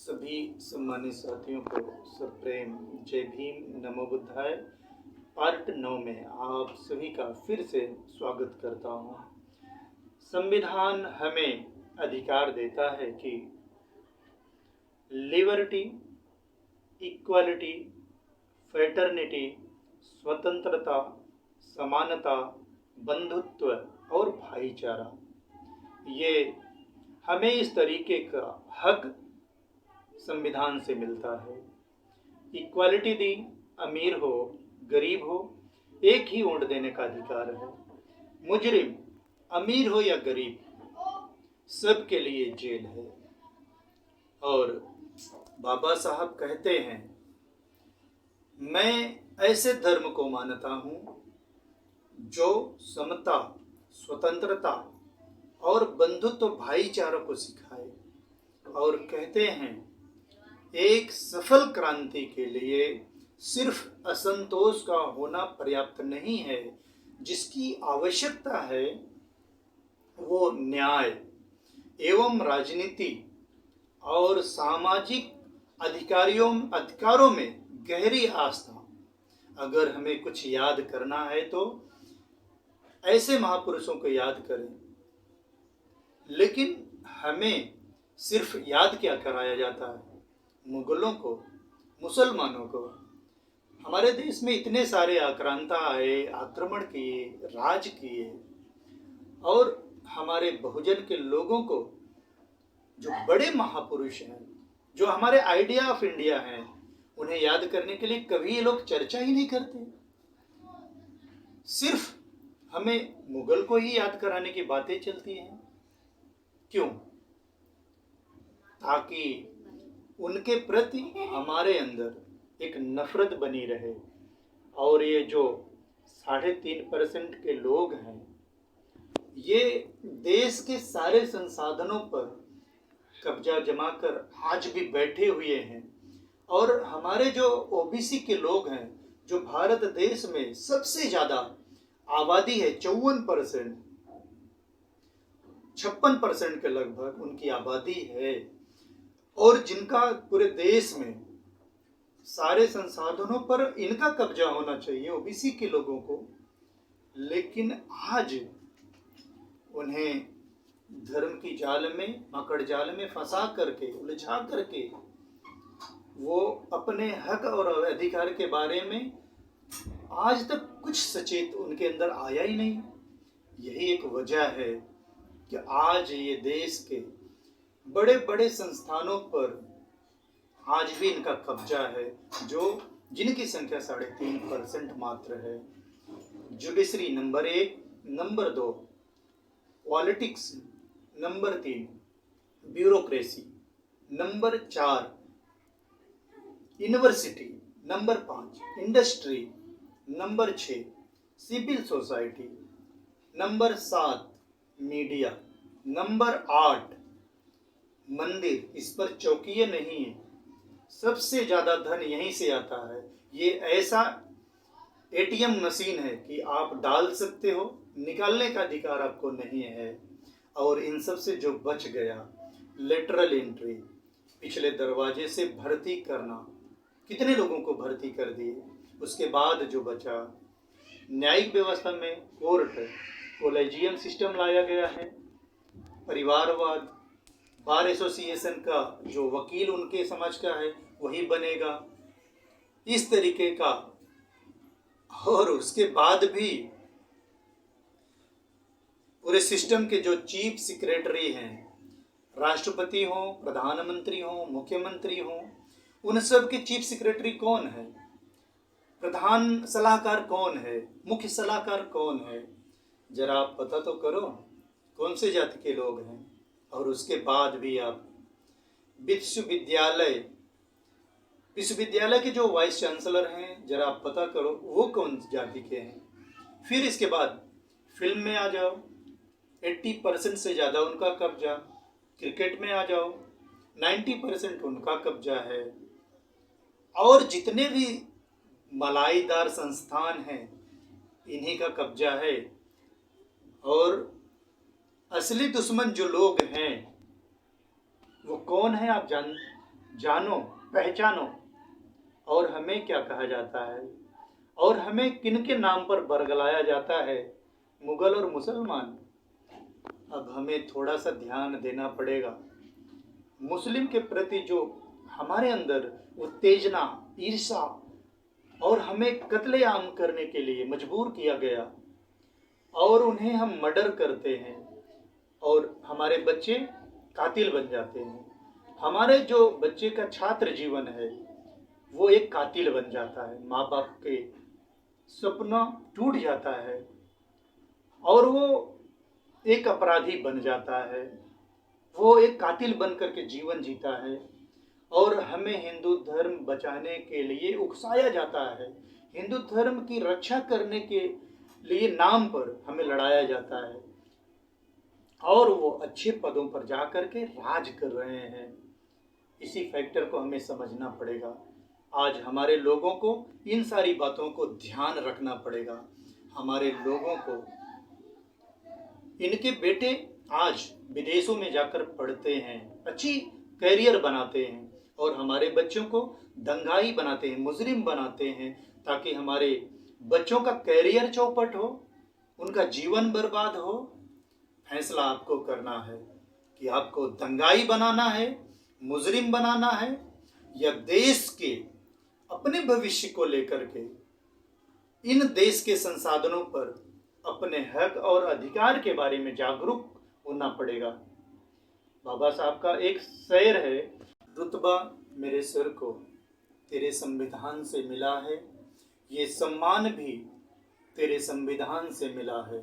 सभी सम्मानित साथियों को सप्रेम जय भीम नमो बुद्धाय। पार्ट 9 में आप सभी का फिर से स्वागत करता हूँ। संविधान हमें अधिकार देता है कि लिबर्टी, इक्वालिटी, फ्रेटर्निटी, स्वतंत्रता, समानता, बंधुत्व और भाईचारा, ये हमें इस तरीके का हक संविधान से मिलता है। इक्वालिटी दी, अमीर हो गरीब हो एक ही वोट देने का अधिकार है। मुजरिम अमीर हो या गरीब सबके लिए जेल है। और बाबा साहब कहते हैं, मैं ऐसे धर्म को मानता हूँ जो समता, स्वतंत्रता और बंधुत्व भाईचारा को सिखाए। और कहते हैं, एक सफल क्रांति के लिए सिर्फ असंतोष का होना पर्याप्त नहीं है, जिसकी आवश्यकता है वो न्याय एवं राजनीति और सामाजिक अधिकारों में गहरी आस्था। अगर हमें कुछ याद करना है तो ऐसे महापुरुषों को याद करें। लेकिन हमें सिर्फ याद क्या कराया जाता है? मुगलों को, मुसलमानों को। हमारे देश में इतने सारे आक्रांता आए, आक्रमण किए, राज किए, और हमारे बहुजन के लोगों को, जो बड़े महापुरुष हैं, जो हमारे आइडिया ऑफ इंडिया हैं, उन्हें याद करने के लिए कभी ये लोग चर्चा ही नहीं करते। सिर्फ हमें मुगल को ही याद कराने की बातें चलती हैं। क्यों? ताकि उनके प्रति हमारे अंदर एक नफरत बनी रहे। और ये जो 3.5% के लोग हैं, ये देश के सारे संसाधनों पर कब्जा जमाकर आज भी बैठे हुए हैं। और हमारे जो ओबीसी के लोग हैं, जो भारत देश में सबसे ज्यादा आबादी है, 54%, 56% के लगभग उनकी आबादी है, और जिनका पूरे देश में सारे संसाधनों पर इनका कब्जा होना चाहिए, ओबीसी के लोगों को। लेकिन आज उन्हें धर्म की जाल में, मकड़ जाल में फंसा करके, उलझा करके, वो अपने हक और अधिकार के बारे में आज तक कुछ सचेत उनके अंदर आया ही नहीं। यही एक वजह है कि आज ये देश के बड़े बड़े संस्थानों पर आज भी इनका कब्जा है, जिनकी संख्या 3.5% मात्र है। Judiciary number 1, number 2 politics, number 3 bureaucracy, number 4 university, number 5 industry, number 6 civil society, number 7 media, number 8 मंदिर। इस पर चौकिए नहीं है। सबसे ज्यादा धन यहीं से आता है। ये ऐसा एटीएम मशीन है कि आप डाल सकते हो, निकालने का अधिकार आपको नहीं है। और इन सब से जो बच गया, लेटरल एंट्री, पिछले दरवाजे से भर्ती करना, कितने लोगों को भर्ती कर दिए। उसके बाद जो बचा, न्यायिक व्यवस्था में कोर्ट, कॉलेजियम सिस्टम लाया गया है, परिवारवाद, बार एसोसिएशन का जो वकील उनके समाज का है वही बनेगा, इस तरीके का। और उसके बाद भी पूरे सिस्टम के जो चीफ सेक्रेटरी हैं, राष्ट्रपति हो, प्रधानमंत्री हो, मुख्यमंत्री हो, उन सब के चीफ सेक्रेटरी कौन है? प्रधान सलाहकार कौन है? मुख्य सलाहकार कौन है? जरा आप पता तो करो कौन से जाति के लोग हैं। और उसके बाद भी आप विश्वविद्यालय के जो वाइस चांसलर हैं, जरा आप पता करो वो कौन जाति के हैं। फिर इसके बाद फिल्म में आ जाओ, 80% से ज़्यादा उनका कब्जा। क्रिकेट में आ जाओ, 90% उनका कब्जा है। और जितने भी मलाईदार संस्थान हैं, इन्हीं का कब्जा है। और असली दुश्मन जो लोग हैं वो कौन है? आप जानो, पहचानो। और हमें क्या कहा जाता है और हमें किन के नाम पर बरगलाया जाता है? मुगल और मुसलमान। अब हमें थोड़ा सा ध्यान देना पड़ेगा। मुस्लिम के प्रति जो हमारे अंदर उत्तेजना, ईर्षा और हमें कत्लेआम करने के लिए मजबूर किया गया और उन्हें हम मर्डर करते हैं और हमारे बच्चे कातिल बन जाते हैं। हमारे जो बच्चे का छात्र जीवन है वो एक कातिल बन जाता है। माँ बाप के सपना टूट जाता है और वो एक अपराधी बन जाता है। वो एक कातिल बन करके जीवन जीता है और हमें हिंदू धर्म बचाने के लिए उकसाया जाता है। हिंदू धर्म की रक्षा करने के लिए नाम पर हमें लड़ाया जाता है और वो अच्छे पदों पर जा कर के राज कर रहे हैं। इसी फैक्टर को हमें समझना पड़ेगा। आज हमारे लोगों को इन सारी बातों को ध्यान रखना पड़ेगा। हमारे लोगों को, इनके बेटे आज विदेशों में जाकर पढ़ते हैं, अच्छी कैरियर बनाते हैं और हमारे बच्चों को दंगाई बनाते हैं, मुजरिम बनाते हैं, ताकि हमारे बच्चों का कैरियर चौपट हो, उनका जीवन बर्बाद हो। फैसला आपको करना है कि आपको दंगाई बनाना है, मुजरिम बनाना है, या देश के अपने भविष्य को लेकर के इन देश के संसाधनों पर अपने हक और अधिकार के बारे में जागरूक होना पड़ेगा। बाबा साहब का एक शेर है, रुतबा मेरे सिर को तेरे संविधान से मिला है, ये सम्मान भी तेरे संविधान से मिला है।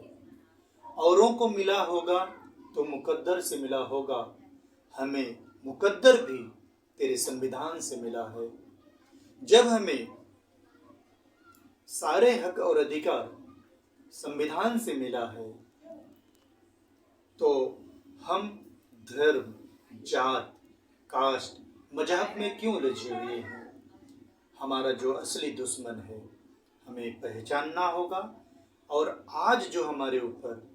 औरों को मिला होगा तो मुकद्दर से मिला होगा, हमें मुकद्दर भी तेरे संविधान से मिला है। जब हमें सारे हक और अधिकार संविधान से मिला है तो हम धर्म, जात, कास्ट, मजहब में क्यों उलझे हुए हैं? हमारा जो असली दुश्मन है हमें पहचानना होगा। और आज जो हमारे ऊपर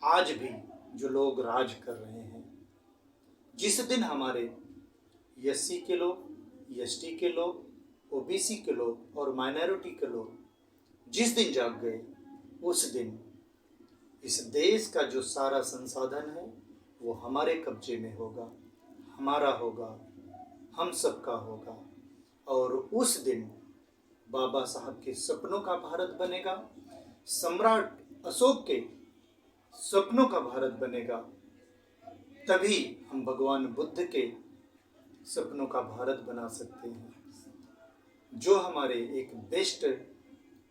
आज भी जो लोग राज कर रहे हैं, जिस दिन हमारे एससी के लोग, एसटी के लोग, ओबीसी के लोग और माइनॉरिटी के लोग जिस दिन जाग गए, उस दिन इस देश का जो सारा संसाधन है वो हमारे कब्जे में होगा, हमारा होगा, हम सबका होगा। और उस दिन बाबा साहब के सपनों का भारत बनेगा, सम्राट अशोक के सपनों का भारत बनेगा। तभी हम भगवान बुद्ध के सपनों का भारत बना सकते हैं। जो हमारे एक बेस्ट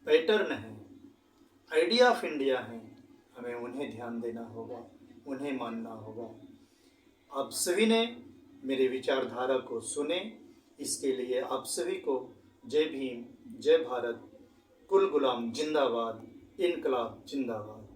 पैटर्न है, आइडिया ऑफ इंडिया है, हमें उन्हें ध्यान देना होगा, उन्हें मानना होगा। आप सभी ने मेरे विचारधारा को सुने, इसके लिए आप सभी को जय भीम, जय भारत, कुल गुलाम जिंदाबाद, इनकलाब जिंदाबाद।